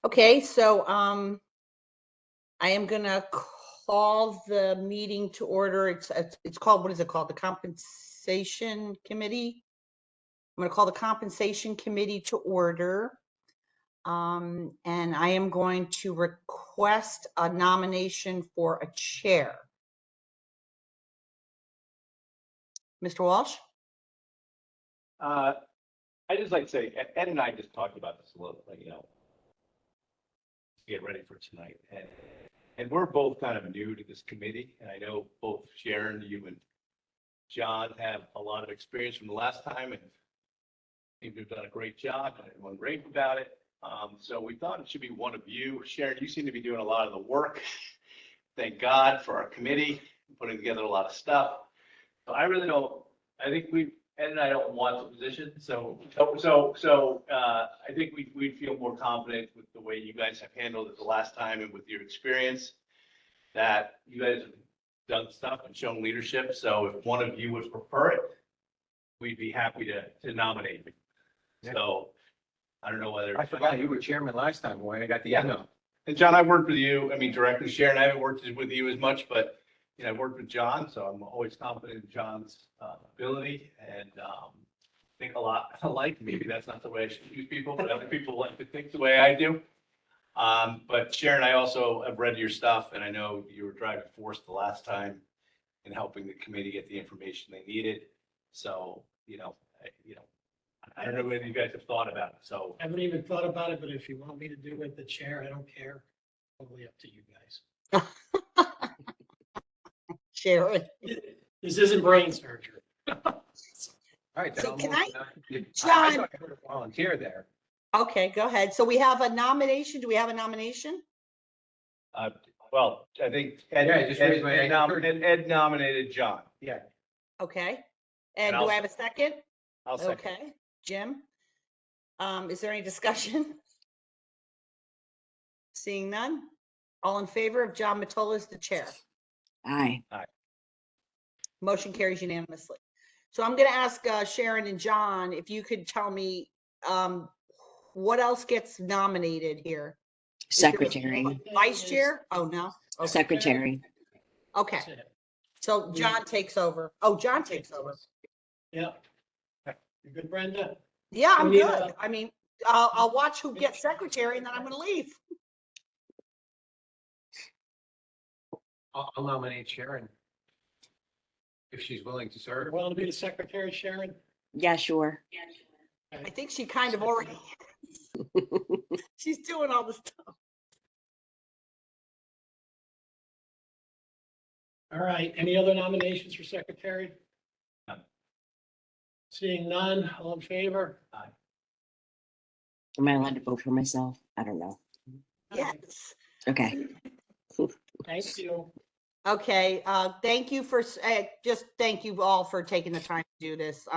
Okay, so I am gonna call the meeting to order. It's called, what is it called? The Compensation Committee. I'm gonna call the Compensation Committee to order. And I am going to request a nomination for a chair. Mr. Walsh? I just like to say, Ed and I just talked about this a little, to get ready for tonight. And we're both kind of new to this committee. And I know both Sharon, you and John have a lot of experience from the last time and seem to have done a great job and everyone raved about it. So we thought it should be one of you. Sharon, you seem to be doing a lot of the work. Thank God for our committee, putting together a lot of stuff. But I really don't, I think Ed and I don't want the position, so I think we'd feel more confident with the way you guys have handled it the last time and with your experience, that you guys have done stuff and shown leadership. So if one of you would prefer it, we'd be happy to nominate you. Yeah. So I don't know whether. I forgot you were chairman last time when I got the email. And John, I've worked with you, directly. Sharon, I haven't worked with you as much, but I've worked with John, so I'm always confident in John's ability, and think a lot alike. Maybe that's not the way I should use people, but other people like to think the way I do. But Sharon, I also have read your stuff, and I know you were driving force the last time in helping the committee get the information they needed. So, I don't know whether you guys have thought about it. So I haven't even thought about it, but if you want me to do it, the chair, I don't care. Totally up to you guys. Sharon. This isn't brain surgery. All right. Then So I'll can move I- to John- I thought I heard a volunteer there. Okay, go ahead. So we have a nomination. Do we have a nomination? well, I think Ed, Yeah, just raise my hand. Ed nominated John. Yeah. Okay. And And do I have a second? I'll second. Okay, Jim? Is there any discussion? Seeing none? All in favor of John Matola as the chair? Aye. Motion carries unanimously. So I'm going to ask Sharon and John if you could tell me what else gets nominated here? Is there a Secretary. Vice chair? Oh, no. Okay. Secretary. Okay, That's it. so John takes over. Oh, John takes over. Yeah. You good, Brenda? Yeah, I'm We need good. a- I mean, I'll watch who gets secretary and then I'm going to leave. I'll nominate Sharon if she's willing to serve. You're willing to be the secretary, Sharon? Yeah, sure. I think she kind of already, she's doing all the stuff. All right, any other nominations for secretary? None. Seeing none, all in favor? Am I allowed to vote for myself? I don't know. Yes. Okay. Thank you. Okay, thank you for, just thank you all for taking the time to do this.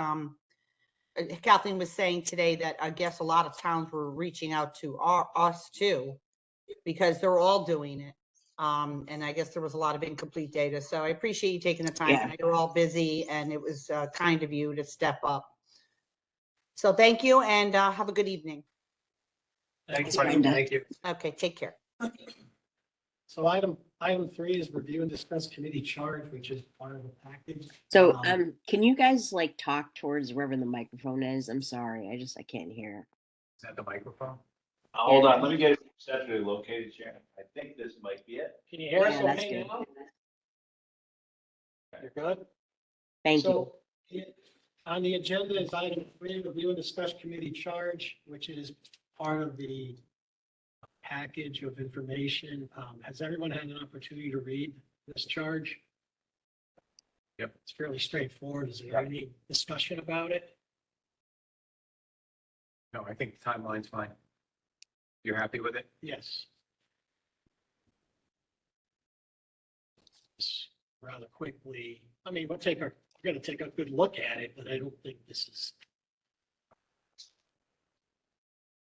Kathleen was saying today that I guess a lot of towns were reaching out to us too, because they're all doing it. And I guess there was a lot of incomplete data. So I appreciate you taking the time. Yeah. I know you're all busy and it was kind of you to step up. So thank you and have a good evening. Thanks, Brenda. Thank you. Okay, take care. So item 3 is review and discuss committee charge, which is part of the package. So, can you guys like talk towards wherever the microphone is? I'm sorry. I can't hear. Is that the microphone? Hold on, let me get it centrally located, Sharon. I think this might be it. Can you hear us Yeah, that's okay good. now? You're good? Thank you. So on the agenda is item 3, review and discuss committee charge, which is part of the package of information. Has everyone had an opportunity to read this charge? Yep. It's fairly straightforward. Is there any discussion about it? No, I think the timeline's fine. You're happy with it? Yes. Just rather quickly, I mean, we're going to take a good look at it, but I don't think this is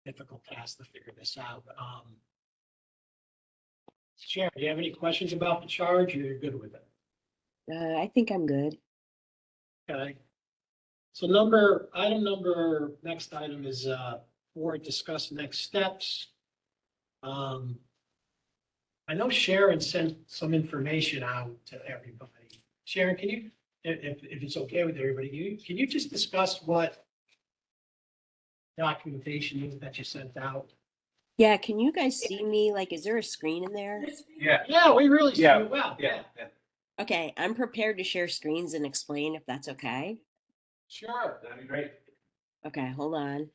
difficult task to figure this out. Sharon, do you have any questions about the charge? Or you're good with it? I think I'm good. Okay. So next item is, board discuss next steps. I know Sharon sent some information out to everybody. Sharon, can you, if it's okay with everybody, can you just discuss what documentation is that you sent out? Yeah, can you guys see me? Like, is there a screen in there? Yeah, Yeah, we really see Yeah, you well. yeah. Okay, I'm prepared to share screens and explain if that's okay. Sure. That'd be great. Okay, hold on.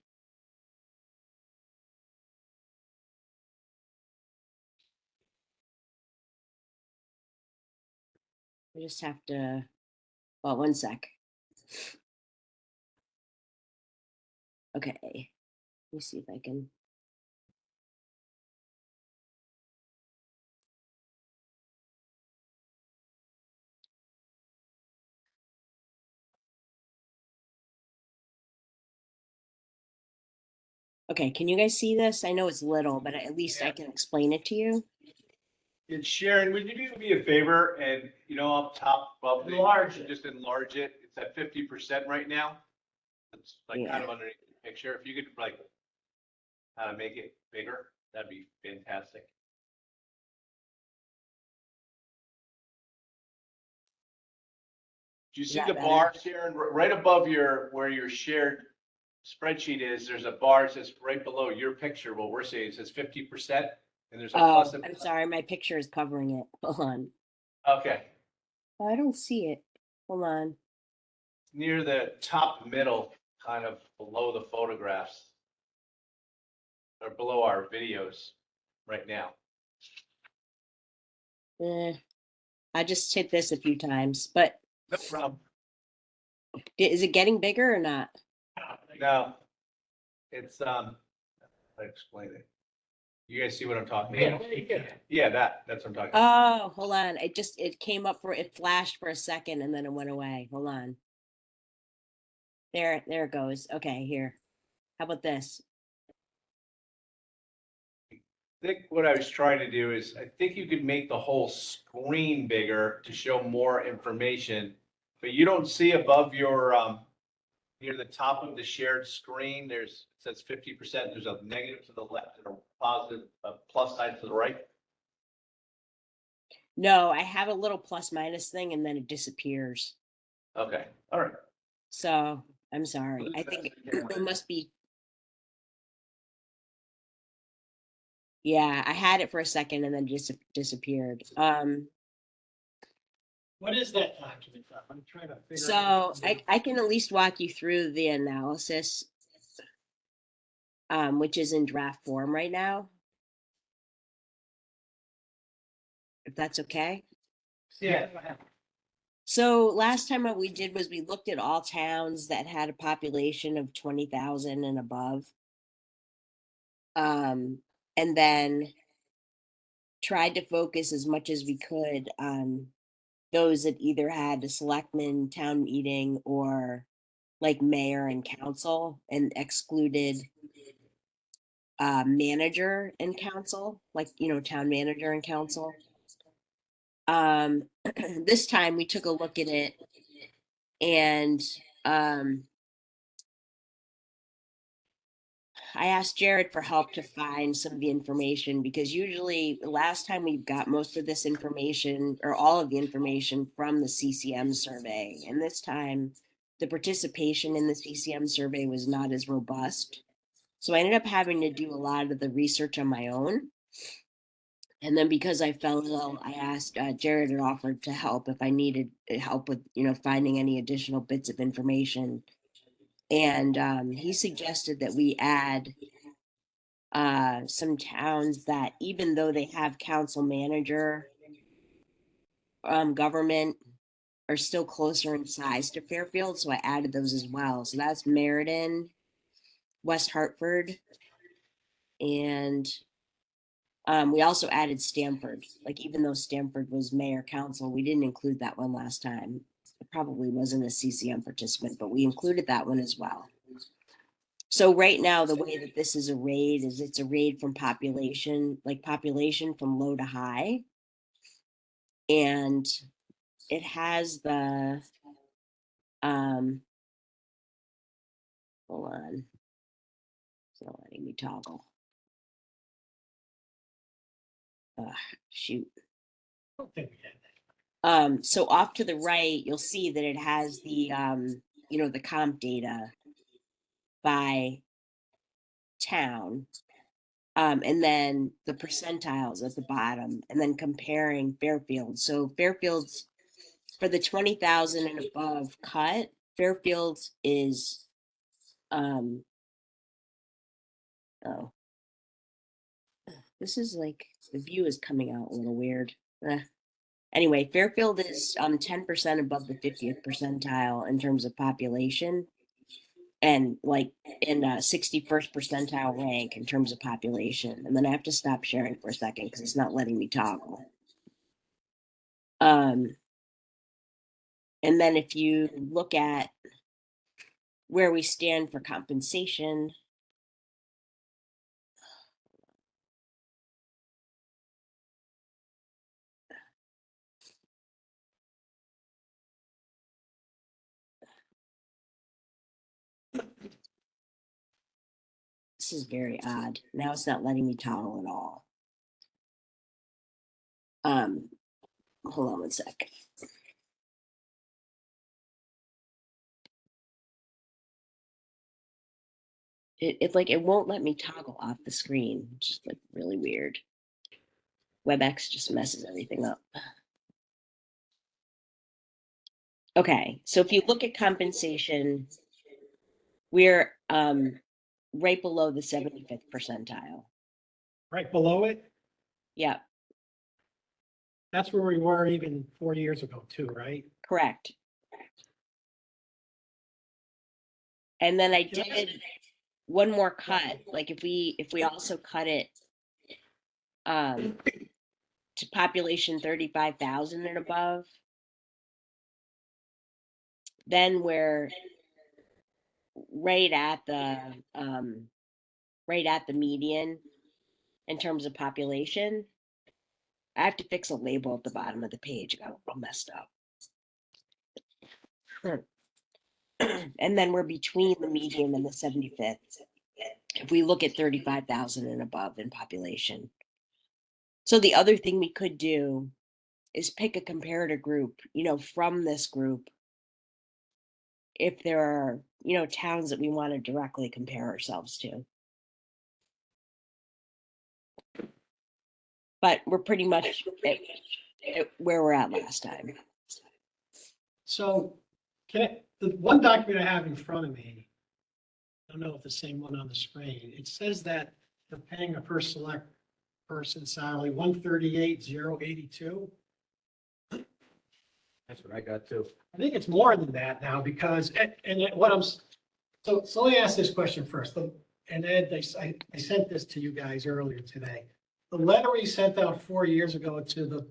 I just have to, well, one sec. Okay, let me see if I can. Okay, can you guys see this? I know it's little, but at least I can explain it to you. And Sharon, would you do me a favor and, up top, above Enlarge it. just enlarge it. It's at 50% right now. It's like Yeah. kind of underneath the picture. If you could like make it bigger, that'd be fantastic. Do you Is see that the better? bar, Sharon, right above where your shared spreadsheet is? There's a bar that says right below your picture. What we're saying, it says 50%, and there's a Oh, plus. I'm sorry, my picture is covering it. Hold on. Okay, Oh, I don't see it. Hold on. near the top middle, kind of below the photographs, or below our videos right now. I just hit this a few times, but No problem. is it getting bigger or not? No, it's, I explain it. You guys see what I'm talking about? Yeah, that's what I'm talking about. Oh, hold on. It came up it flashed for a second and then it went away. Hold on. There it goes. Okay, here. How about this? I think what I was trying to do is, I think you could make the whole screen bigger to show more information, but you don't see above your, near the top of the shared screen, it says 50%, there's a negative to the left and a positive, a plus sign to the right. No, I have a little plus minus thing and then it disappears. Okay, all right. So I'm sorry. Well, I that's think okay. it must be. Yeah, I had it for a second and then just disappeared. What is that document? I'm trying to figure So out. I can at least walk you through the analysis, which is in draft form right now. If that's okay. Yeah. So last time what we did was we looked at all towns that had a population of 20,000 and above. And then tried to focus as much as we could on those that either had a selectman town meeting or like mayor and council, and excluded manager and council, like, town manager and council. This time we took a look at it and I asked Jared for help to find some of the information, because usually the last time we got most of this information or all of the information from the CCM survey. And this time the participation in the CCM survey was not as robust. So I ended up having to do a lot of the research on my own. And then because I fell ill, I asked Jared and offered to help if I needed help with, finding any additional bits of information. And he suggested that we add some towns that, even though they have council manager government, are still closer in size to Fairfield. So I added those as well. So that's Meriden, West Hartford, and we also added Stamford. Like, even though Stamford was mayor council, we didn't include that one last time. It probably wasn't a CCM participant, but we included that one as well. So right now, the way that this is arrayed is it's arrayed from population, like population from low to high. And it has the, hold on. It's not letting me toggle. Shoot. I don't think we had that. So off to the right, you'll see that it has the, the comp data by town. And then the percentiles at the bottom, and then comparing Fairfield. So Fairfield's for the 20,000 and above cut, Fairfield is, oh, this is like, the view is coming out a little weird. Anyway, Fairfield is 10% above the 50th percentile in terms of population, and like in 61st percentile rank in terms of population. And then I have to stop sharing for a second because it's not letting me toggle. And then if you look at where we stand for compensation, this is very odd. Now it's not letting me toggle at all. Hold on one sec. It like, it won't let me toggle off the screen. It's just like really weird. WebEx just messes everything up. Okay, so if you look at compensation, we're right below the 75th percentile. Right below it, Yeah, that's where we were even 4 years ago too, right? correct. And then I did one more cut. Like if we also cut it to population 35,000 and above, then we're right at the median in terms of population. I have to fix a label at the bottom of the page. It got a little messed up. And then we're between the median and the 75th. If we look at 35,000 and above in population. So the other thing we could do is pick a comparator group, from this group. If there are, towns that we want to directly compare ourselves to. But we're pretty much at where we're at last time. So the one document I have in front of me, I don't know if the same one on the screen, it says that they're paying a first select person salary 138,082. That's what I got too. I think it's more than that now because, so let me ask this question first. And Ed, I sent this to you guys earlier today. The letter we sent out 4 years ago to the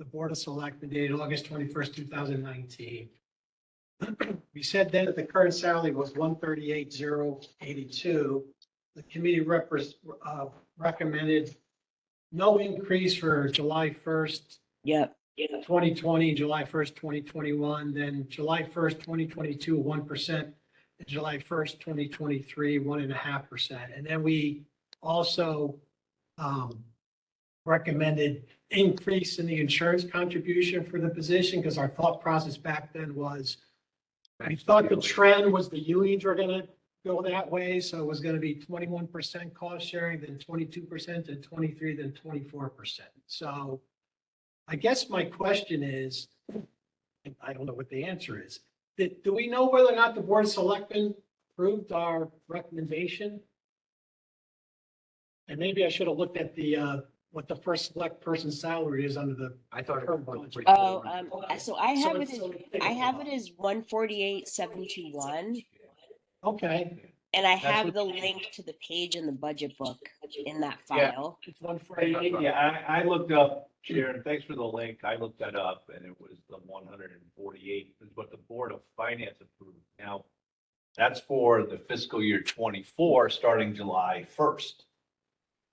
Board of Selectmen dated August 21st, 2019. We said then that the current salary was 138,082. The committee recommended no increase for July 1st, Yep. 2020, July 1st, 2021, then July 1st, 2022, 1%, and July 1st, 2023, 1.5%. And then we also recommended increase in the insurance contribution for the position because our thought process back then was we thought the trend was the unions were going to go that way. So it was going to be 21% cost sharing, then 22%, then 23%, then 24%. So I guess my question is, and I don't know what the answer is, do we know whether or not the Board of Selectmen approved our recommendation? And maybe I should have looked at what the first select person's salary is under the. I thought it was 144. Oh, so I have it as 148,721, Okay, and I That's have what- the link to the page in the budget book in that Yeah. file. it's 148. Yeah, I looked up, Sharon, thanks for the link. I looked that up and it was the 148 is what the Board of Finance approved. Now, that's for the fiscal year 24, starting July 1st.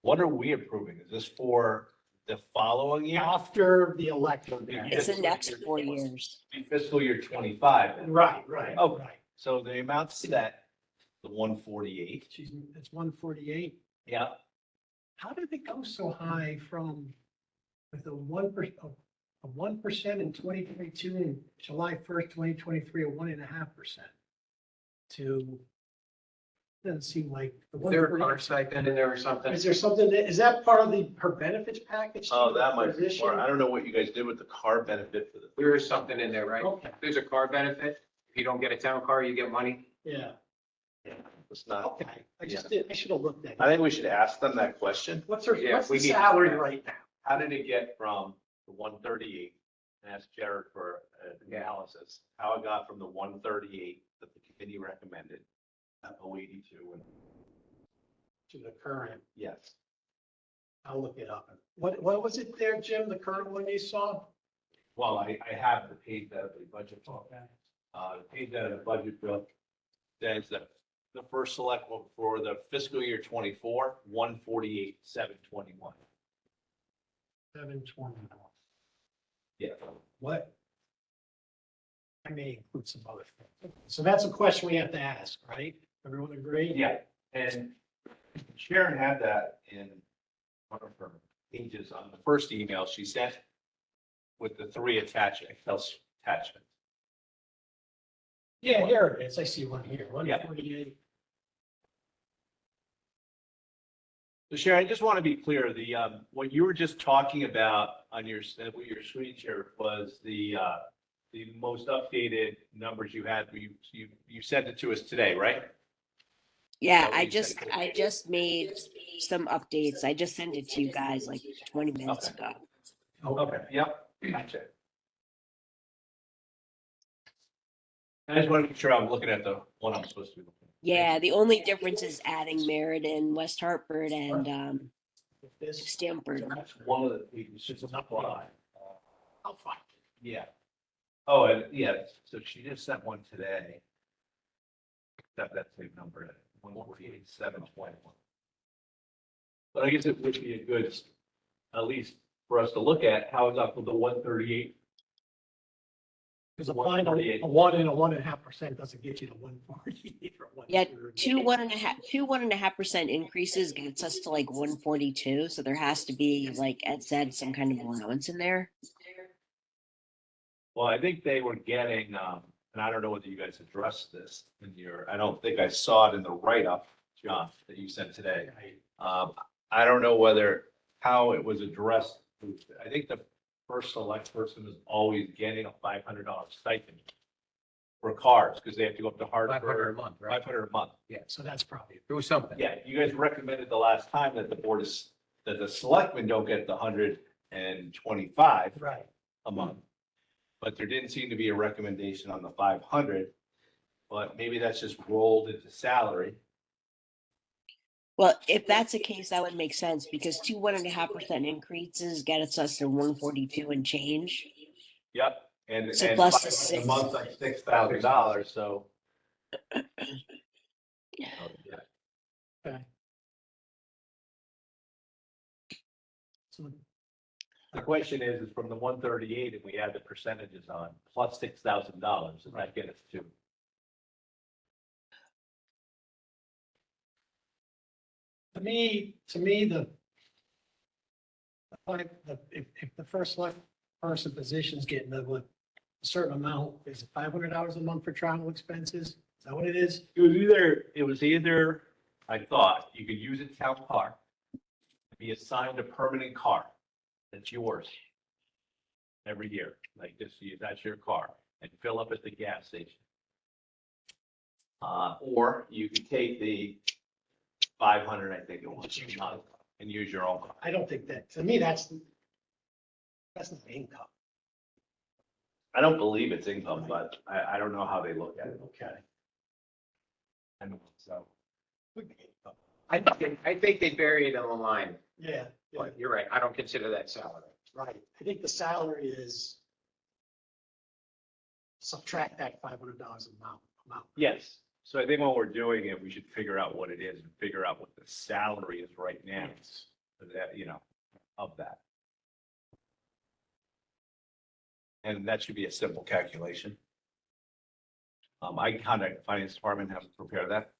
What are we approving? Is this for the following year? After the election. It's the next 4 years. Fiscal year 25. Right. Oh. Right. So the amount set, the 148. It's 148. Yeah. how did it go so high from with a 1% in 2022 and July 1st, 2023, a 1.5% to, doesn't seem like. the Is there a 140 car stipend in there or something? Is there something that, is that part of her benefits package? Oh, that might be Position? more. I don't know what you guys did with the car benefit for the. There is something in there, right? Okay, There's a car benefit. If you don't get a town car, you get money. yeah, It's not. okay, I should have looked at it. I think we should ask them that question. What's Yeah, the we need to- salary right now? How did it get from the 138? And ask Jared for an analysis, how it got from the 138 that the committee recommended at 082 and To the current, yes. I'll look it up. What was it there, Jim, the current one you saw? Well, I have the page out of the budget book. The page out of the budget book says that the first select one for the fiscal year 24, 148, 721. 721. Yeah. What? I may include some other things. So that's a question we have to ask, right? Everyone agree? Yeah, and Sharon had that in one of her pages on the first email she sent with the 3 attachments. Yeah, here it is. I see one here, Yeah. 148. So Sharon, I just want to be clear, what you were just talking about on your screen share was the most updated numbers you had. You sent it to us today, right? Yeah, Oh, I you just, said- I just made some updates. I just sent it to you guys like 20 minutes Okay. ago. Okay, yep, gotcha. I just want to make sure I'm looking at the one I'm supposed to be looking at. Yeah, the only difference is adding Meriden, West Hartford, and If this, Stamford. That's one of the, we should apply. I'll find it. Yeah. Oh, and yeah, so she just sent one today. That same number, 148, 721. But I guess it would be a good, at least for us to look at how it's up with the 138. Because applying 148. a 1 and a 1.5% doesn't get you to 148 or 1. Yeah, two 1.5% increases gets us to like 142. So there has to be, like Ed said, some kind of allowance in there. Well, I think they were getting, and I don't know whether you guys addressed this in I don't think I saw it in the write-up, John, that you sent today. I don't know how it was addressed. I think the first select person is always getting a $500 stipend for cars, because they have to go up to 500 a Hartford, month, right? 500 a month. Yeah, so that's probably. There was something. Yeah, you guys recommended the last time that that the selectmen don't get the 125 Right. a month. But there didn't seem to be a recommendation on the 500, but maybe that's just rolled into salary. Well, if that's the case, that would make sense because 1.5% increases gets us to 142 and change. Yep. And So plus the $500 a six. month, like $6,000, so. Oh, yeah. Okay. So The question is from the 138, and we add the percentages on, plus $6,000, does that get us to? to me, if the first select person position's getting a certain amount, is it $500 a month for travel expenses? Is that what it is? It was either, I thought, you could use a town car, be assigned a permanent car that's yours every year, like this, that's your car, and fill up at the gas station. Or you could take the 500, I think it was, a month, and use your own car. I don't think that, to me, that's not income. I don't believe it's income, but I don't know how they look at it. Okay. And so, I think they bury it on the line, Yeah, yeah, but you're right. I don't consider that salary. right. I think the salary is subtract that $500 amount. yes, so I think when we're doing it, we should figure out what it is and figure out what the salary is right now, Yes. for that, of that. And that should be a simple calculation. I can contact the finance department, have them prepare that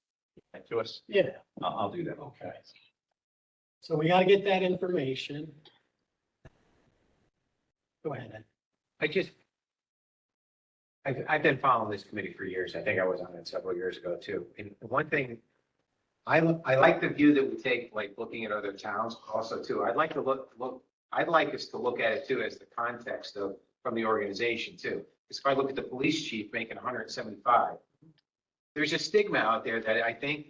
to us. Yeah, I'll do that. okay. So we gotta get that information. Go ahead, Ed. I've been following this committee for years. I think I was on it several years ago too. And the one thing, I like the view that we take, like looking at other towns also too. I'd like to I'd like us to look at it too as the context of, from the organization too. Because if I look at the police chief making 175, there's a stigma out there that I think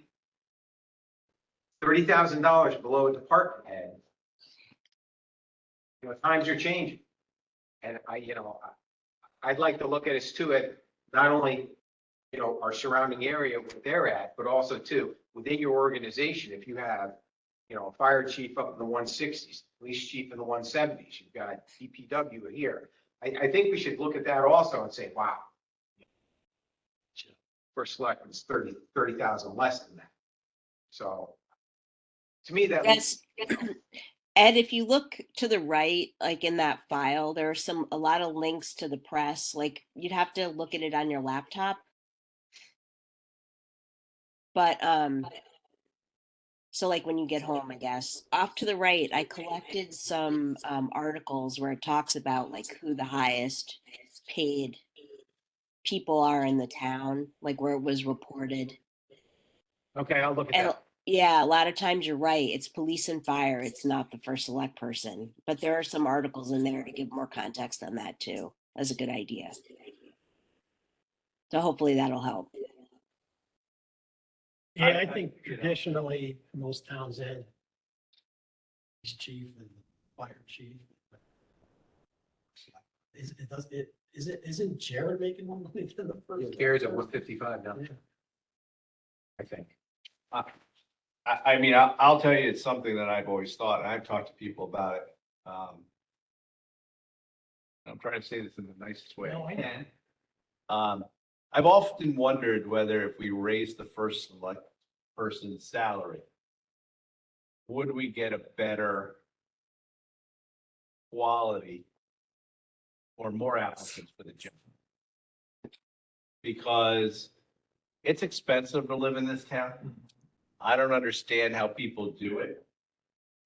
$30,000 below a department head, times are changing. And I'd like to look at us too at not only, our surrounding area, what they're at, but also too, within your organization, if you have, a fire chief up in the 160s, police chief in the 170s, you've got DPW here. I think we should look at that also and say, wow. First selectman is 30,000 less than that. So to me, that Yes. Ed, if you look to the right, like in that file, there are a lot of links to the press. Like you'd have to look at it on your laptop. But so like when you get home, I guess off to the right, I collected some articles where it talks about like who the highest paid people are in the town, like where it was reported. okay, I'll look at And that. yeah, a lot of times you're right. It's police and fire. It's not the first select person. But there are some articles in there to give more context on that too. That's a good idea. So hopefully that'll help. Yeah, I think traditionally, most towns had police chief and fire chief. Isn't Jared making more money than the first? Gary's at 155 now, Yeah. I think. I mean, I'll tell you, it's something that I've always thought, and I've talked to people about it. I'm trying to say this in the nicest way No, I I know. can. I've often wondered whether if we raise the first select person's salary, would we get a better quality or more applicants for the job? Because it's expensive to live in this town. I don't understand how people do it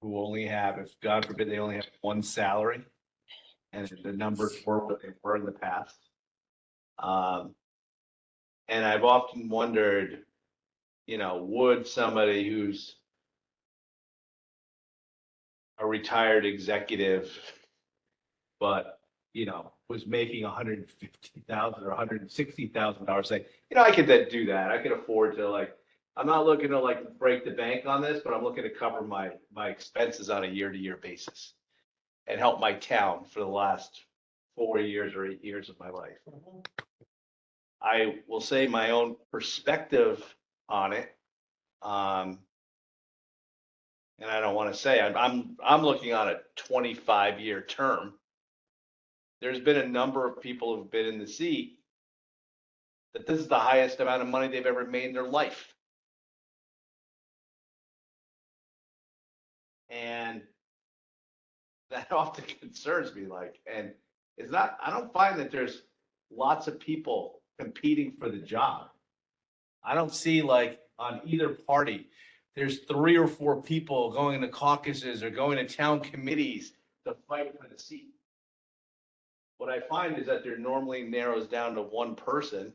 who only have, if God forbid, they only have one salary and the numbers were what they were in the past. And I've often wondered, would somebody who's a retired executive, but, was making $150,000 or $160,000 say, I could then do that. I could afford to I'm not looking to break the bank on this, but I'm looking to cover my expenses on a year-to-year basis and help my town for the last 4 years or 8 years of my life. I will say my own perspective on it. And I don't want to say I'm looking on a 25-year term. There's been a number of people who've been in the seat that this is the highest amount of money they've ever made in their life. And that often concerns me, and it's not, I don't find that there's lots of people competing for the job. I don't see on either party, there's 3 or 4 people going to caucuses or going to town committees to fight for the seat. What I find is that there normally narrows down to one person.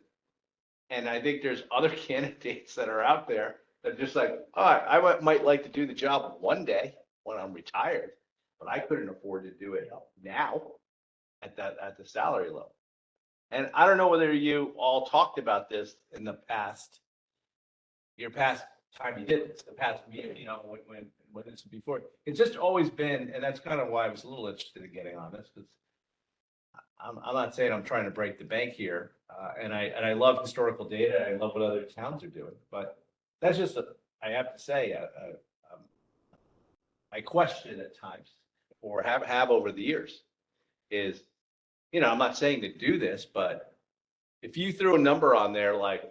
And I think there's other candidates that are out there that are just I might like to do the job one day when I'm retired, but I couldn't afford to do it now at the salary level. And I don't know whether you all talked about this in the past, your past time you did this, the past meeting, when this was before. It's just always been, and that's kind of why I was a little interested in getting on this, because I'm not saying I'm trying to break the bank here, and I love historical data. I love what other towns are doing, but that's just I have to say I question at times, or have over the years, is I'm not saying to do this, but if you threw a number on there like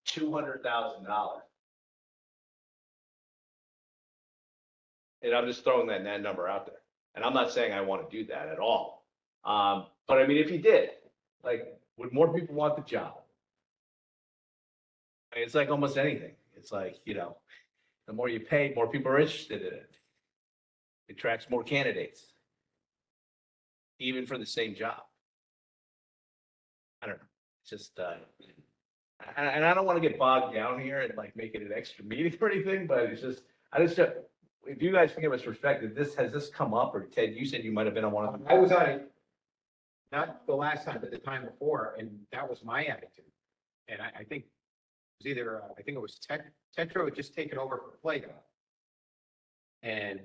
$200,000, and I'm just throwing that number out there, and I'm not saying I want to do that at all. But I mean, if you did, would more people want the job? I mean, it's like almost anything. It's the more you pay, more people are interested in it. attracts more candidates, even for the same job. I don't know, it's just, and I don't want to get bogged down here and like make it an extra meeting or anything, but it's just, if you guys can give us perspective, has this come up, or Ted, you said you might have been on one of them? I was on it, not the last time, but the time before, and that was my attitude. And I think it was either, I think it was Tetra had just taken over for Plato. And,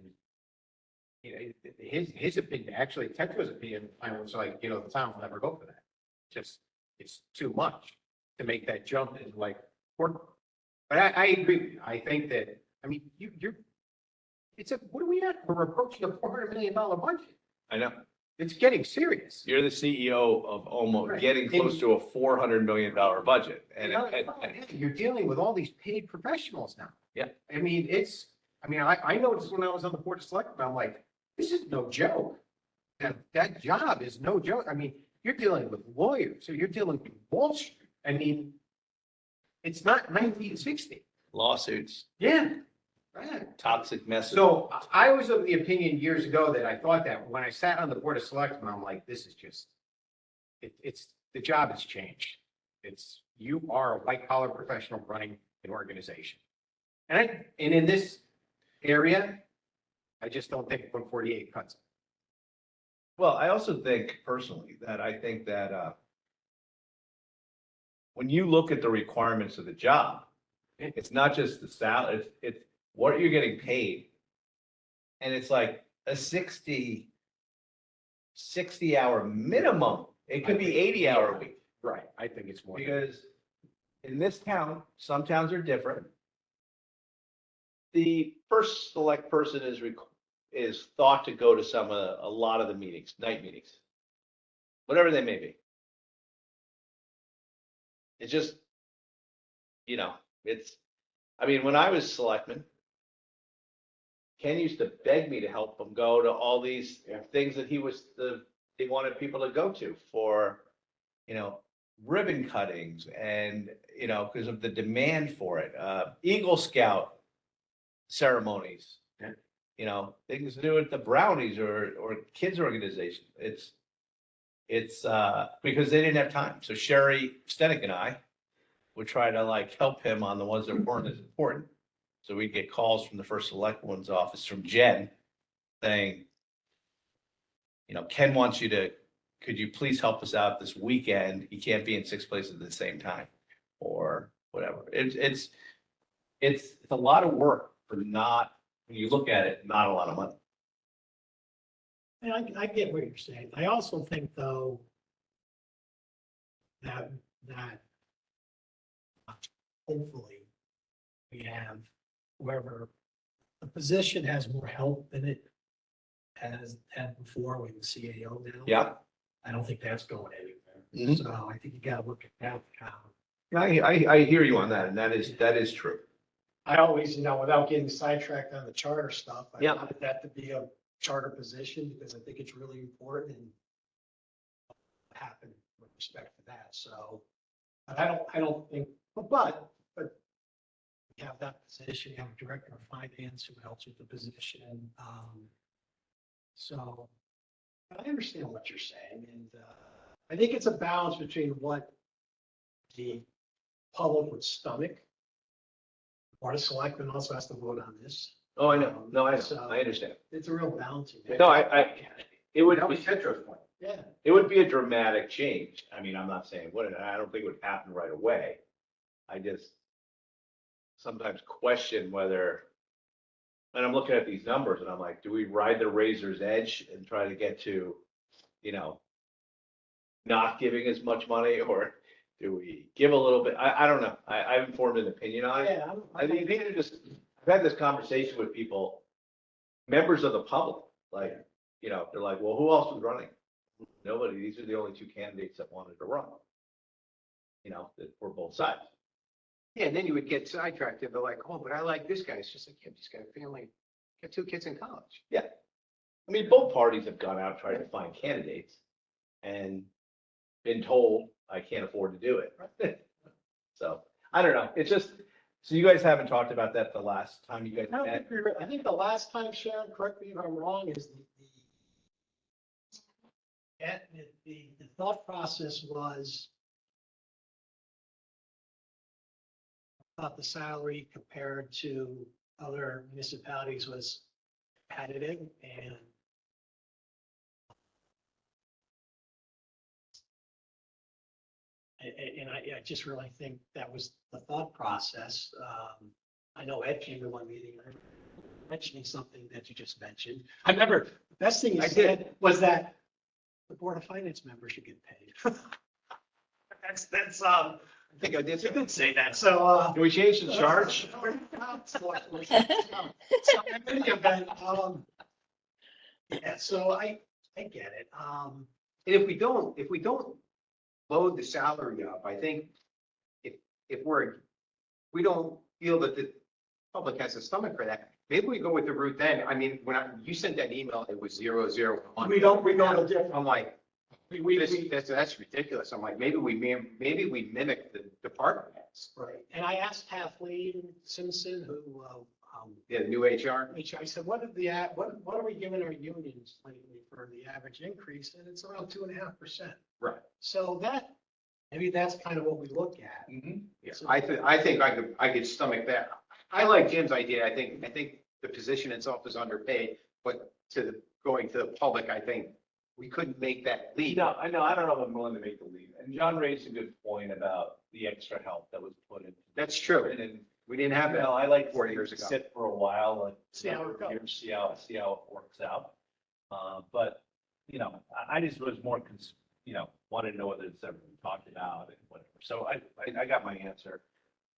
you know, his opinion, actually Tetra's opinion, I was like, you know, the town will never go for that. Just, it's too much to make that jump in like work. But I agree. I think that, I mean, what are we at? We're approaching a $400 million budget. I know. It's getting serious. You're the CEO of almost Right. getting close to a $400 million budget. And You're dealing with all these paid professionals now. Yeah. I mean, I noticed when I was on the board of selectmen, I'm like, this is no joke. That job is no joke. I mean, you're dealing with lawyers, so you're dealing with Wall Street. I mean, it's not 1960. lawsuits, Yeah. Right. toxic message. So I was of the opinion years ago that I thought that when I sat on the board of selectmen, I'm like, this is just, it's, the job has changed. You are a white collar professional running an organization. And in this area, I just don't think 148 cuts it. Well, I also think personally that I think that when you look at the requirements of the job, it's not just the salary, it's what you're getting paid. And it's like a 60 hour minimum. It could be 80-hour week. Right. I think it's more. Because in this town, some towns are different. The first select person is thought to go to a lot of the meetings, night meetings, whatever they may be. It's just, you know, I mean, when I was selectman, Ken used to beg me to help him go to all these things that he wanted people to go to for, you know, ribbon cuttings and, you know, because of the demand for it, Eagle Scout ceremonies, you know, things to do with the brownies or kids organization. It's because they didn't have time. So Sherry Stenick and I would try to like help him on the ones that weren't as important. So we'd get calls from the first select one's office from Jen saying, you know, Ken wants you to, could you please help us out this weekend? He can't be in 6 places at the same time or whatever. It's a lot of work for not, when you look at it, not a lot of money. And I get what you're saying. I also think though, that hopefully we have whoever, the position has more help than it has had before with the CAO now. Yeah. I don't think that's going anywhere. Mhm. So I think you gotta look at that. I hear you on that, and that is true. I always, without getting sidetracked on the charter stuff, I Yeah. wanted that to be a charter position because I think it's really important and happen with respect to that. So, but I don't think, but we have that position, you have a director of finance who helps with the position. So I understand what you're saying, and I think it's a balance between what the public would stomach. Board of Selectmen also has to vote on this. Oh, I know. No, I So- know. I understand. It's a real balancing. act. No, it would That was be, Tetra's point. Yeah, it would be a dramatic change. I mean, I'm not saying I don't think it would happen right away. I just sometimes question whether, and I'm looking at these numbers and I'm like, do we ride the razor's edge and try to get to, you know, not giving as much money, or do we give a little bit? I don't know. I haven't formed an opinion on it. yeah. I think these are just, I've had this conversation with people, members of the public, like, you know, they're like, well, who else was running? Nobody. These are the only 2 candidates that wanted to run. You know, that were both sides. Yeah, and then you would get sidetracked. They're like, oh, but I like this guy. It's just like, yeah, he's got a family, got 2 kids in college. Yeah. I mean, both parties have gone out trying to find candidates and been told I can't afford to do it. So I don't know. It's just, So you guys haven't talked about that the last time you guys I don't met? think I think the last time, Sharon, correct me if I'm wrong, is the thought process was thought the salary compared to other municipalities was competitive and I just really think that was the thought process. I know Ed came to one meeting, mentioning something that you just mentioned. I remember, the best thing you I did. said was that the Board of Finance members should get paid. I think I did. You did say that, so, Can we change the charge? So in any event, yeah, so I get it. And if we don't load the salary up, I think if we don't feel that the public has a stomach for that, maybe we go with the route then. I mean, you sent that email, it was 001. We go to different. I'm like, We, that's ridiculous. I'm like, maybe we mimic the department heads. right, and I asked Kathleen Simpson, who, Yeah, new HR. I said, what are we giving our unions lately for the average increase? And it's around 2.5%. Right. So maybe that's kind of what we look at. Yeah, I think I could stomach that. I like Jim's idea. I think the position itself is underpaid, but going to the public, I think we couldn't make that leap. No, I don't know if I'm willing to make the leap. And John raised a good point about the extra help that was put in. That's true. And, We didn't have you that. know, I like 4 to years ago. sit for a while, like. See how it goes. years, See how it works out. But, you know, I just was more, wanted to know whether it's ever been talked about and whatever. So I got my answer.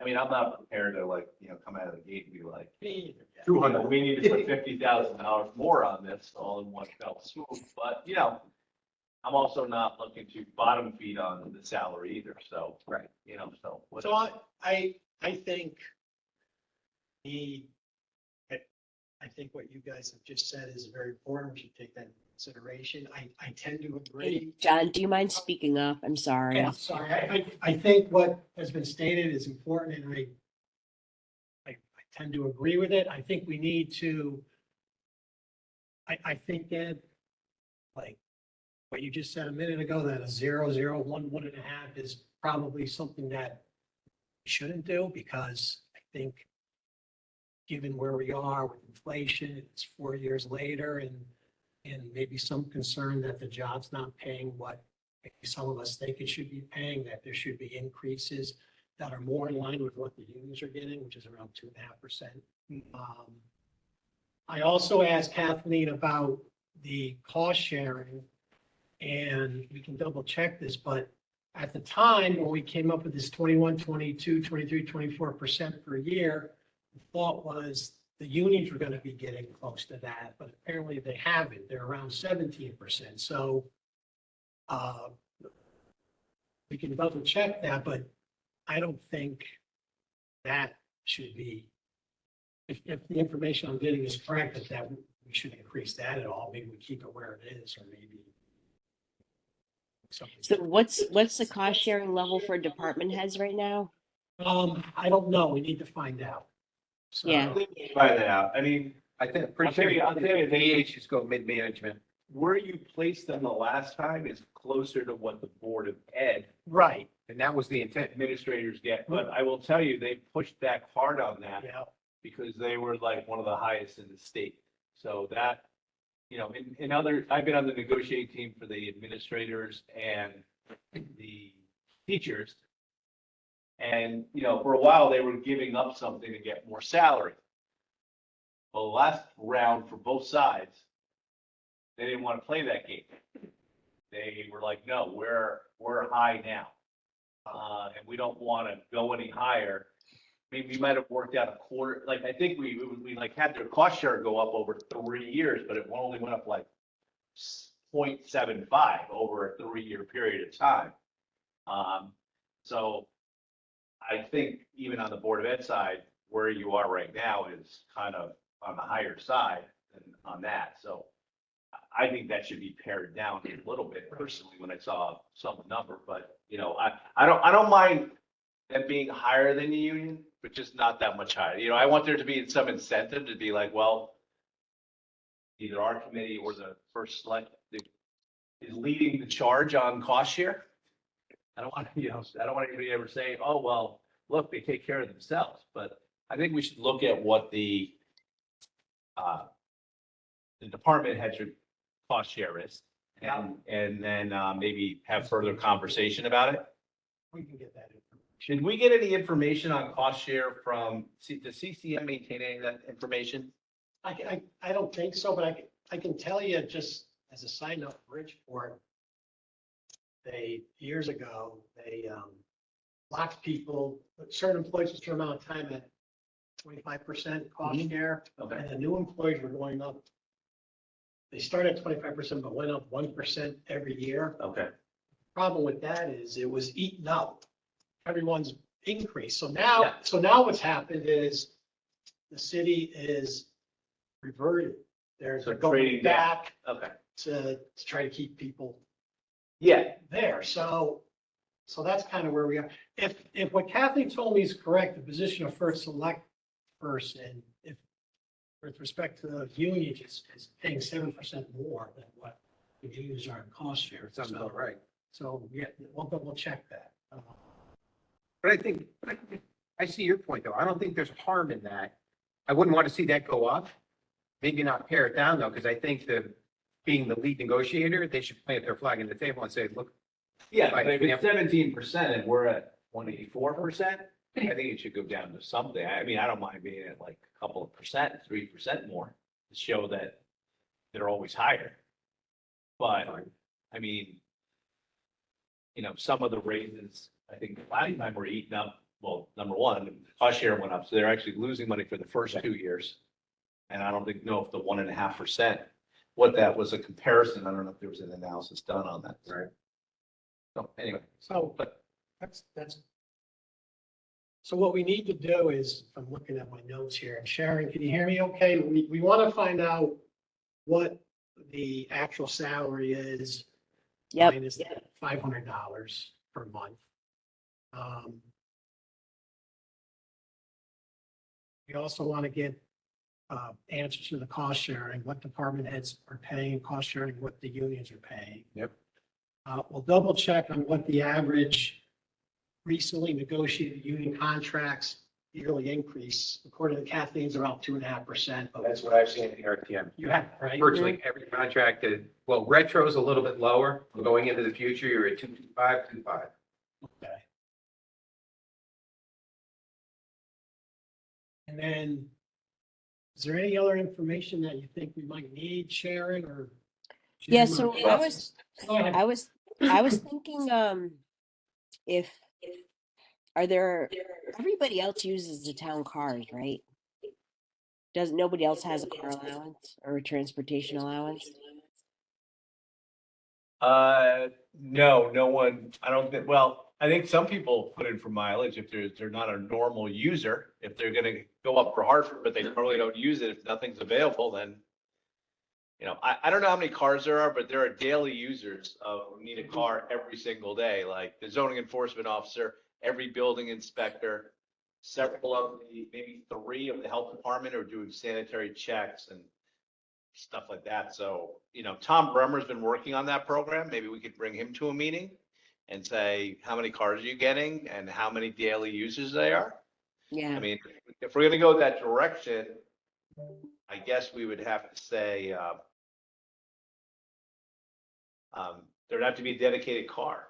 I mean, I'm not prepared to come out of the gate and be like, Me either, yeah. 200. we need to put $50,000 more on this all in one fell swoop. But, I'm also not looking to bottom feed on the salary either. So, Right. So. So I think I think what you guys have just said is very important. We should take that into consideration. I tend to Hey, agree. John, do you mind speaking up? I'm sorry. Yeah, sorry. I think what has been stated is important and I tend to agree with it. I think we need to, I think that, like, what you just said a minute ago, that a 0, 0, 1, 1.5 is probably something that we shouldn't do because I think given where we are with inflation, it's 4 years later and maybe some concern that the job's not paying what maybe some of us think it should be paying, that there should be increases that are more in line with what the unions are getting, which is around 2.5%. I also asked Kathleen about the cost sharing, and we can double check this, but at the time when we came up with this 21, 22, 23, 24% per year, the thought was the unions were going to be getting close to that, but apparently they haven't. They're around 17%. So we can double check that, but I don't think that should be, if the information I'm getting is correct, that we should increase that at all. Maybe we keep it where it is, or maybe. So what's the cost sharing level for department heads right now? I don't know. We need to find out. So, Yeah. Find that out. I mean, I think, I'll pretty tell you, sure they- DH just go mid-management. where you placed them the last time is closer to what the Board of Ed right. And that was the intent. administrators get. But I will tell you, they pushed back hard on that Yeah. because they were like one of the highest in the state. So that, in other, I've been on the negotiating team for the administrators and the teachers. And, for a while, they were giving up something to get more salary. Well, the last round for both sides, they didn't want to play that game. They were like, no, we're high now. And we don't want to go any higher. I mean, we might have worked out a quarter, like, I think we had their cost share go up over 3 years, but it only went up like 0.75 over a 3-year period of time. So I think even on the Board of Ed side, where you are right now is kind of on the higher side than on that. So I think that should be pared down a little bit personally when I saw some number, but I don't mind them being higher than the union but just not that much higher. You know, I want there to be some incentive to be like, well, either our committee or the first select is leading the charge on cost share. I don't want, I don't want anybody to ever say, oh, well, look, they take care of themselves, but I think we should look at what the department heads your cost share is. And then maybe have further conversation about it. We can get that information. Should we get any information on cost share from, does CCM maintain any of that information? I don't think so, but I can tell you just as a side note, Bridgeport, years ago, they locked people, certain employees for a certain amount of time at 25% cost share, Okay. and the new employees were going up. They started at 25%, but went up 1% every year. Okay. Problem with that is it was eaten up everyone's increase. So Yeah. now what's happened is the city is reverted. They're So going trading down. back Okay. to try to keep people Yeah. there. So that's kind of where we are. If what Kathleen told me is correct, the position of first select person, if with respect to the union is paying 7% more than what the unions are in cost share. Sounds about right. So yeah, we'll check that. But I see your point though. I don't think there's harm in that. I wouldn't want to see that go up. Maybe not pare it down though, because I think being the lead negotiator, they should plant their flag in the table and say, look, Yeah, Right. but if it's 17% and we're at 184%, I think it should go down to something. I mean, I don't mind being at like a couple of percent, 3% more to show that they're always higher. But I mean, some of the raises, I think last time were eaten up. Well, number one, cost share went up, so they're actually losing money for the first 2 years. And I don't know if the 1.5%, what that was a comparison. I don't know if there was an analysis done on that. Right. So anyway, But that's. So what we need to do is, I'm looking at my notes here, and Sharon, can you hear me okay? We want to find out what the actual salary is. Yep. Minus $500 per month. We also want to get answers to the cost sharing, what department heads are paying cost sharing, what the unions are paying. Yep. We'll double check on what the average recently negotiated union contracts yearly increase. According to Kathleen's around 2.5%. that's what I've seen in the RTM. You have, right? Virtually every contract retro's a little bit lower. Going into the future, you're at 2.25. Okay. And then, is there any other information that you think we might need, Sharon, or? Yeah, Jim, so or- Go ahead. I was thinking, if everybody else uses the town cars, right? Nobody else has a car allowance or a transportation allowance? no one, I don't think, well, I think some people put in for mileage if they're not a normal user. If they're gonna go up for Hartford, but they normally don't use it, if nothing's available, then I don't know how many cars there are, but there are daily users who need a car every single day, like the zoning enforcement officer, every building inspector, several of maybe 3 of the health department are doing sanitary checks and stuff like that. So, Tom Bremer's been working on that program. Maybe we could bring him to a meeting and say, how many cars are you getting and how many daily users they are? Yeah. I mean, if we're gonna go that direction, I guess we would have to say, there'd have to be a dedicated car.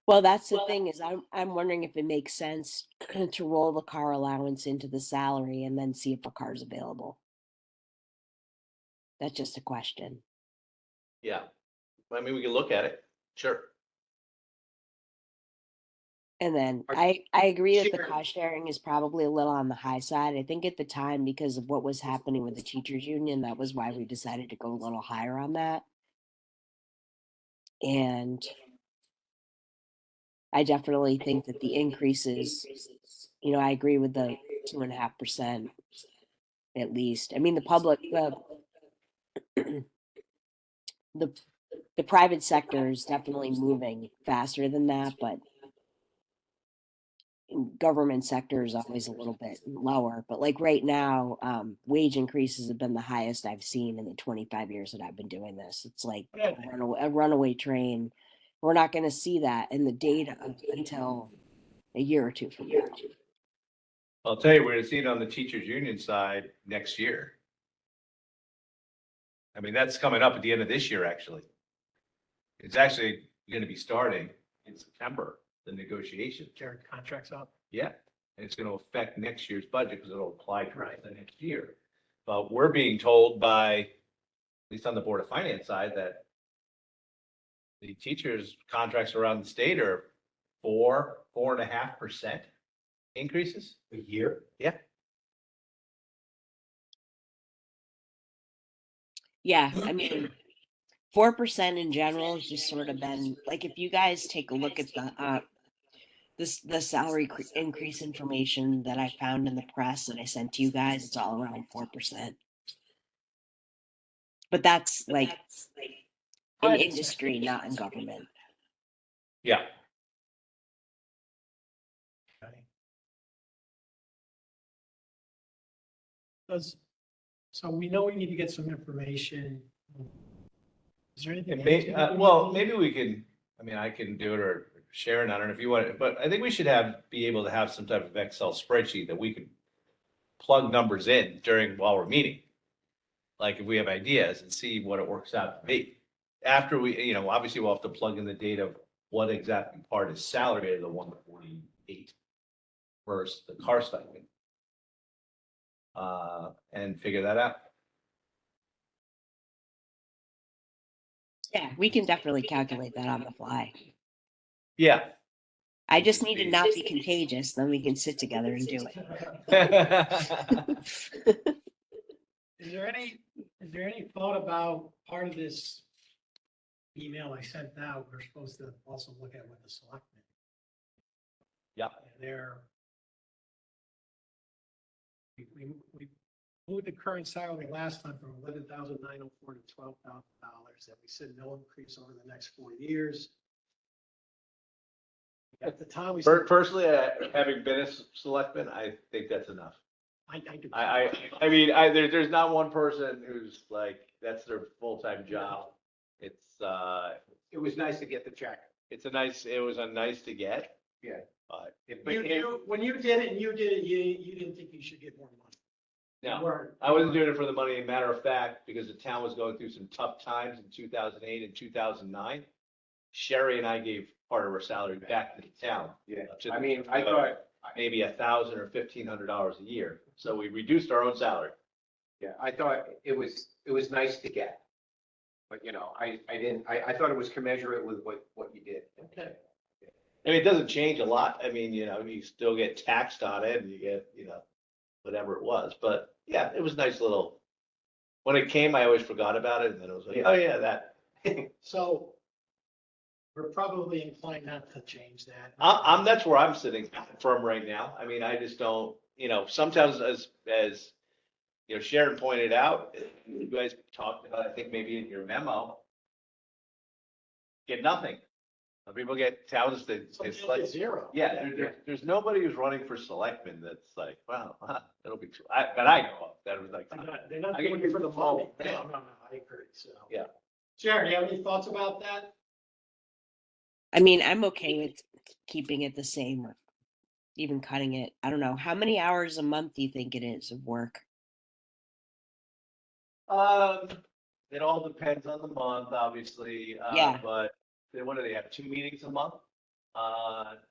Well, that's the thing is I'm wondering if it makes sense to roll the car allowance into the salary and then see if a car's available. That's just a question. Yeah. I mean, we can look at it. Sure. And then Are- I agree that the Sure. cost sharing is probably a little on the high side. I think at the time, because of what was happening with the teachers union, that was why we decided to go a little higher on that. And I definitely think that the increases, I agree with the 2.5% at least. I mean, the private sector is definitely moving faster than that, but government sector is always a little bit lower, but like right now, wage increases have been the highest I've seen in the 25 years that I've been doing this. It's like a runaway train. We're not going to see that in the data until a year or two from now. I'll tell you, we're gonna see it on the teachers union side next year. I mean, that's coming up at the end of this year, actually. It's actually gonna be starting in September, the negotiation. Jared, contracts up. Yeah, and it's gonna affect next year's budget because it'll apply to the next year. But we're being told by, at least on the Board of Finance side, that the teachers' contracts around the state are 4.5% increases. A year? Yeah. Yeah, I mean, 4% in general has just sort of been like if you guys take a look at the salary increase information that I found in the press that I sent to you guys, it's all around 4%. But that's like in industry, not in government. Yeah. So we know we need to get some information. Is there anything? Well, maybe we can, I mean, I can do it or Sharon, I don't know if you want it, but I think we should be able to have some type of Excel spreadsheet that we can plug numbers in while we're meeting. Like if we have ideas and see what it works out to be. After we, obviously we'll have to plug in the data of what exactly part is salary of the 148 versus the car stipend. And figure that out. Yeah, we can definitely calculate that on the fly. Yeah. I just need to not be contagious, then we can sit together and do it. Is there any thought about part of this email I sent out? We're supposed to also look at what the selectmen. Yeah. We moved the current salary last time from $11,904 to $12,000. That we said no increase over the next 4 years. At the time we said. Personally, having been a selectman, I think that's enough. I do. I mean, there's not one person who's like, that's their full-time job. It was nice to get the check. It was a nice to get. Yeah. But When you did it, you didn't think you should get more money. no, I wasn't doing it for the money. As a matter of fact, because the town was going through some tough times in 2008 and 2009, Sherry and I gave part of our salary back to the town. Yeah. I mean, I thought. Maybe $1,000 or $1,500 a year. So we reduced our own salary. Yeah, I thought it was nice to get. But, I thought it was commensurate with what you did. Okay. I mean, it doesn't change a lot. I mean, you still get taxed on it and you get, whatever it was. But yeah, it was nice little, when it came, I always forgot about it. And then it was like, oh yeah, that. So we're probably inclined not to change that. That's where I'm sitting firm right now. I mean, I just don't, sometimes as Sharon pointed out, you guys talked about, I think maybe in your memo, get nothing. People get towns that it's like zero. Yeah, there's nobody who's running for selectman that's like, wow, it'll be true. That I know of. That was like, They're not I doing get it for the money. Yeah. No, I agree. So. Yeah. Sharon, do you have any thoughts about that? I mean, I'm okay with keeping it the same or even cutting it. I don't know. How many hours a month do you think it is of work? It all depends on the month, obviously. Yeah. But what do they have? 2 meetings a month?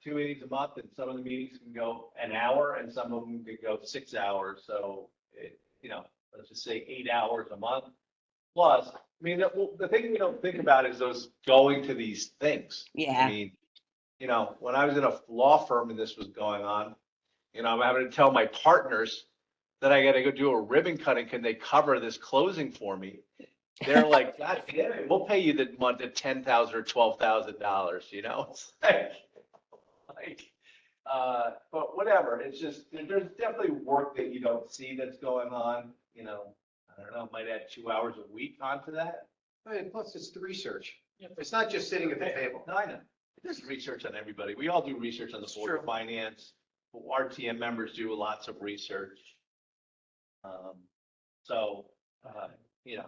2 meetings a month, and some of the meetings can go an hour and some of them can go 6 hours. So, let's just say 8 hours a month. Plus, I mean, the thing we don't think about is those going to these things. Yeah. I mean, when I was in a law firm and this was going on, I'm having to tell my partners that I got to go do a ribbon cutting. Can they cover this closing for me? They're like, God damn it, we'll pay you the month at $10,000 or $12,000. It's but whatever. It's just there's definitely work that you don't see that's going on. I don't know, might add 2 hours a week onto that. And plus, it's the research. It's not just sitting at the table. No, I know. There's research on everybody. We all do research on the Board of Finance. RTM members do lots of research. So, you know,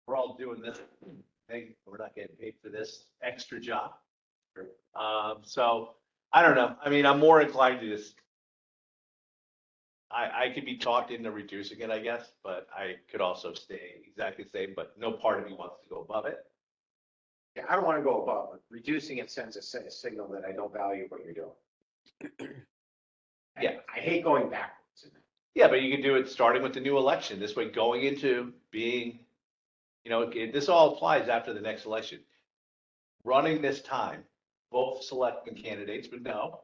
we're all doing this thing. We're not getting paid for this extra job. So I don't know. I mean, I'm more inclined to just, I could be talked into reducing it, I guess, but I could also stay exactly the same, but no part of me wants to go above it. Yeah, I don't want to go above, but reducing it sends a signal that I don't value what you're doing. Yeah. I hate going backwards. Yeah, but you can do it starting with the new election. This way, going into being, you know, this all applies after the next election. Running this time, both selectmen candidates would know.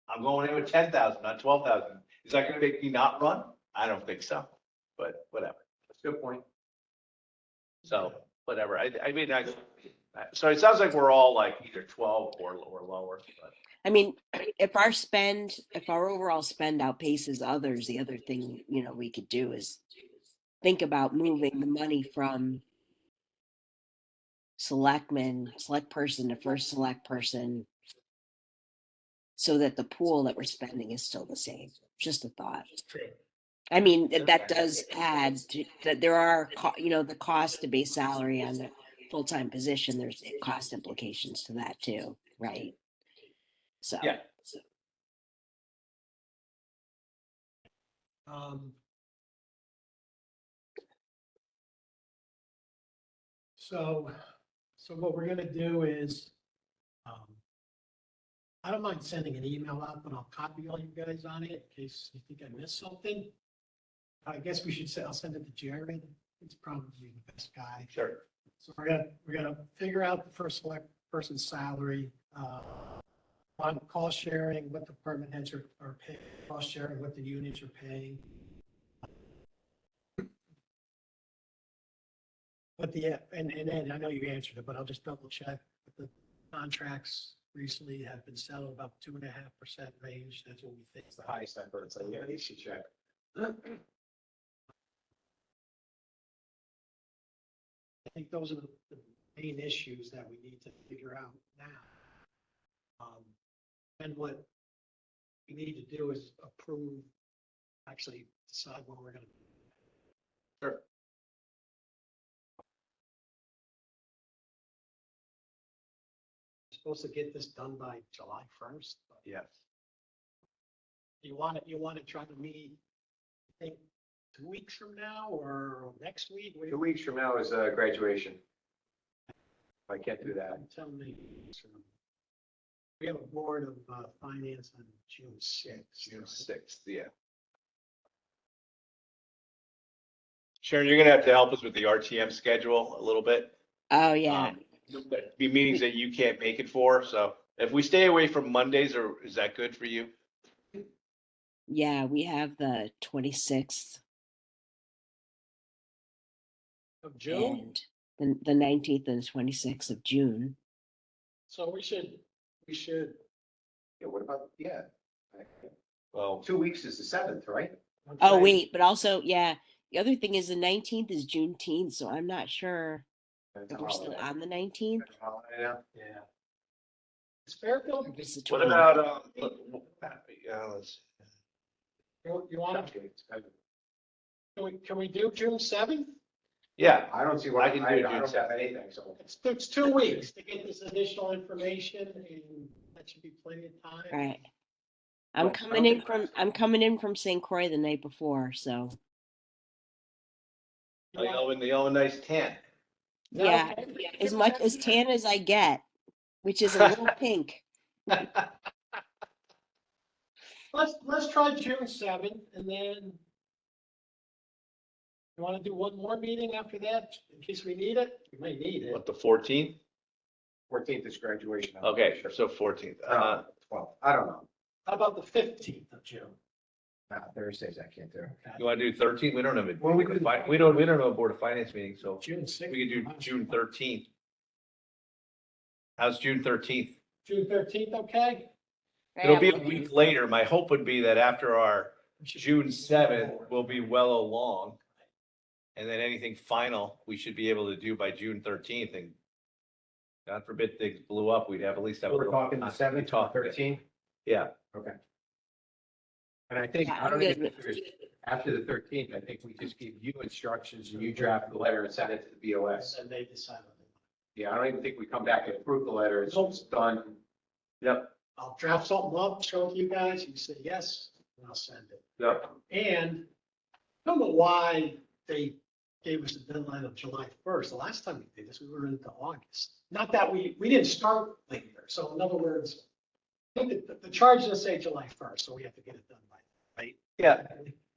I'm going in with 10,000, not 12,000. Is that going to make me not run? I don't think so, but whatever. That's a good point. So whatever. I mean, so it sounds like we're all like either 12 or lower, but. I mean, if our overall spend outpaces others, the other thing, we could do is think about moving the money from select person to first select person, so that the pool that we're spending is still the same. Just a thought. I mean, that does add to that. There are, the cost to base salary on the full-time position. There's cost implications to that too, right? So. Yeah. So what we're gonna do is, I don't mind sending an email out, but I'll copy all you guys on it in case you think I missed something. I guess we should say, I'll send it to Jared. He's probably the best guy. Sure. So we're gonna figure out the first select person's salary, on cost sharing, what department heads are paying, cost sharing, what the units are paying. But and Ed, I know you answered it, but I'll just double check. The contracts recently have been settled about 2.5% range. That's what we think. It's the highest I've heard. So yeah, you should check. I think those are the main issues that we need to figure out now. And what we need to do is actually decide when we're going to. Sure. Supposed to get this done by July 1st. Yes. You want to try to meet, I think, 2 weeks from now or next week? 2 weeks from now is graduation. I can't do that. Tell me. We have a board of finance on June 6th. June 6th, yeah. Sharon, you're gonna have to help us with the RTM schedule a little bit. Oh, yeah. There'd be meetings that you can't make it for, so if we stay away from Mondays, or is that good for you? Yeah, we have the 26th Of June? and the 19th and 26th of June. So we should, Yeah, what about, yeah. Well, 2 weeks is the 7th, right? Oh, wait, but also, yeah, the other thing is the 19th is Juneteenth, so I'm not sure if we're still on the 19th. Yeah. Yeah. Is Fairfield, Or is it what 20th? about, you want to, can we do June 7th? yeah, I don't see why, I can do I June don't have 7th. anything, so. It's 2 weeks to get this additional information, and that should be plenty of time. Right. Well, I'm coming in from St. Croix the night before, so You want- they owe a nice tan. yeah, as much as tan as I get, which is a little pink. Let's try June 7th, and then you want to do one more meeting after that in case we need it? We may need it. What, the 14th? 14th is graduation. Okay, so 14th. 12th. I don't know. How about the 15th of June? Thursdays I can't do. You want to do 13th? We don't have a, Well, we could- we don't have a Board of Finance meeting, so June 6th. we could do June 13th. How's June 13th? June 13th, okay? It'll be a week later. My hope would be that after our June 7th, we'll be well along. And then anything final, we should be able to do by June 13th, and God forbid things blew up, we'd have at least have. We're talking the 7th, Talk. 13th. Yeah, And I think, Yeah, I don't I'm even good. think there's, after the 13th, I think we just give you instructions and you draft the letter and send it to the BOS. And they decide what they want. Yeah, I don't even think we come back and approve the letter. It's done. yep, I'll draft something up, show it to you guys, you say yes, and I'll send it. yep. And I don't know why they gave us a deadline of July 1st. The last time we did this, we were into August. Not that we didn't start later. So in other words, I think the charge does say July 1st, so we have to get it done by, right? Yeah,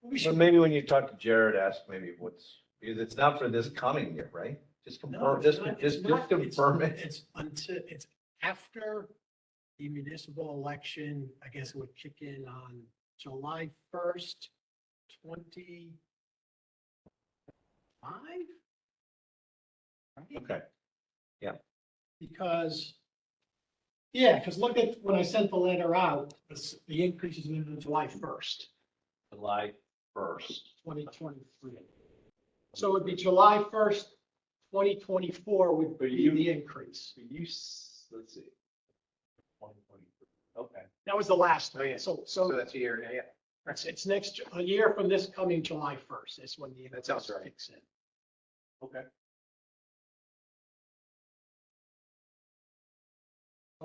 We so should, maybe when you talk to Jared, ask maybe because it's not for this coming year, right? Just no, confirm, it's just, not- just, it's just not- confirm it. It's until, it's after the municipal election. I guess it would kick in on July 1st, 25? Okay, Because, yeah, because look at when I sent the letter out, the increase is in July 1st, July 1st. 2023. So it'd be July 1st, 2024 would But be you- the increase. Let's see. 2023. Okay. That was the last Oh, yeah. one. So, So so that's a year, yeah. it's a year from this coming July 1st. Is when the That sounds increase right. kicks in. Okay.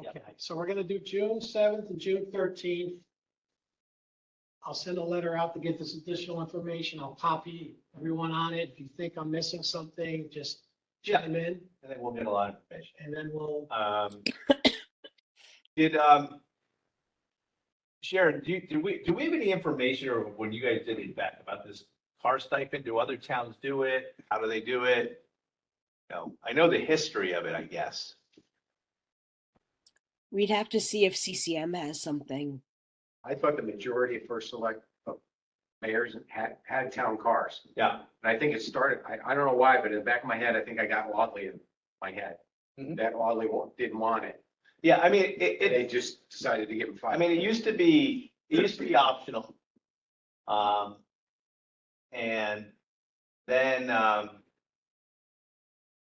Yeah. Okay, so we're gonna do June 7th and June 13th. I'll send a letter out to get this additional information. I'll copy everyone on it. If you think I'm missing something, just chime in, I think we'll get a lot of information. and then we'll, Did, Sharon, do we have any information or when you guys did it back about this car stipend? Do other towns do it? How do they do it? No, I know the history of it, I guess. We'd have to see if CCM has something. I thought the majority of first select mayors had town cars. Yeah. And I think it started, I don't know why, but in the back of my head, I think I got Wadley in my head. Mhm. That Wadley didn't want it. Yeah, I mean, They just decided to give him I five. mean, it used to be optional. And then,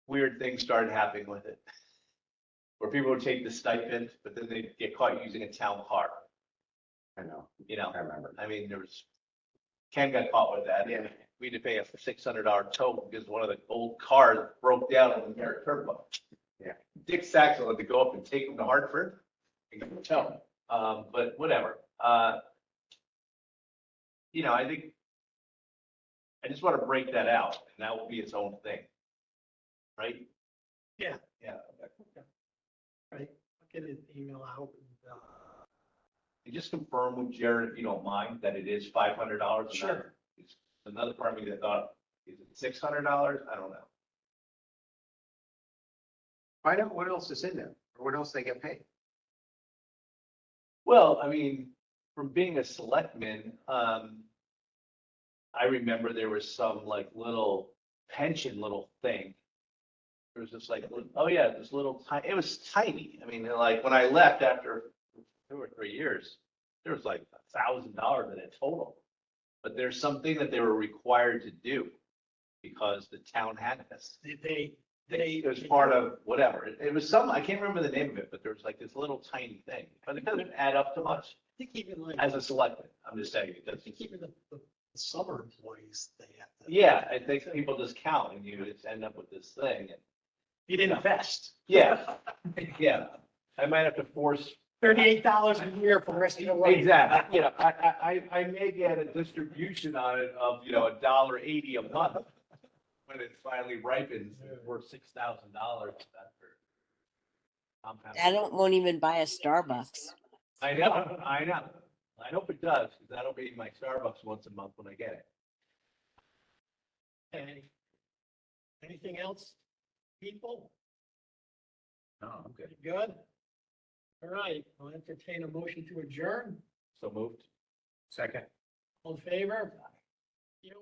weird things started happening with it. Where people would take the stipend, but then they'd get caught using a town car, I know, you know? I remember. I mean, Ken got caught with that. Yeah. We had to pay a $600 toll because one of the old cars broke down on the Merritt Turnpike. Yeah. Dick Saxon had to go up and take him to Hartford and tell him, but whatever. You know, I think, I just want to break that out and that will be its own thing. Right? Yeah. Yeah. right, I'll get an email out. And just confirm with Jared, if you don't mind, that it is $500. Sure. Another part of me that thought, is it $600? I don't know. Find out what else is in there, or what else they get paid. Well, I mean, from being a selectman, I remember there was some like little pension little thing. There was just like, oh yeah, this little tiny, it was tiny. I mean, like when I left after 2 or 3 years, there was like $1,000 in it total. But there's something that they were required to do because the town had this. They. It was part of whatever. It was some, I can't remember the name of it, but there was like this little tiny thing, but it doesn't add up to much I think even like, as a selectman. I'm just saying, it I doesn't. think even the summer employees, they have to. Yeah, I think people just count and you just end up with this thing. And You didn't invest. yeah, yeah. I might have to force. $38 a year for the rest of your life. Exactly. You know, I may get a distribution on it of, you know, $1.80 a month when it finally ripens, worth $6,000 after. That won't even buy a Starbucks. I know. I hope it does, because that'll be my Starbucks once a month when I get it. Okay. Anything else, people? No, I'm good. You good? All right, I'll entertain a motion to adjourn. So moved. Second. All in favor? You.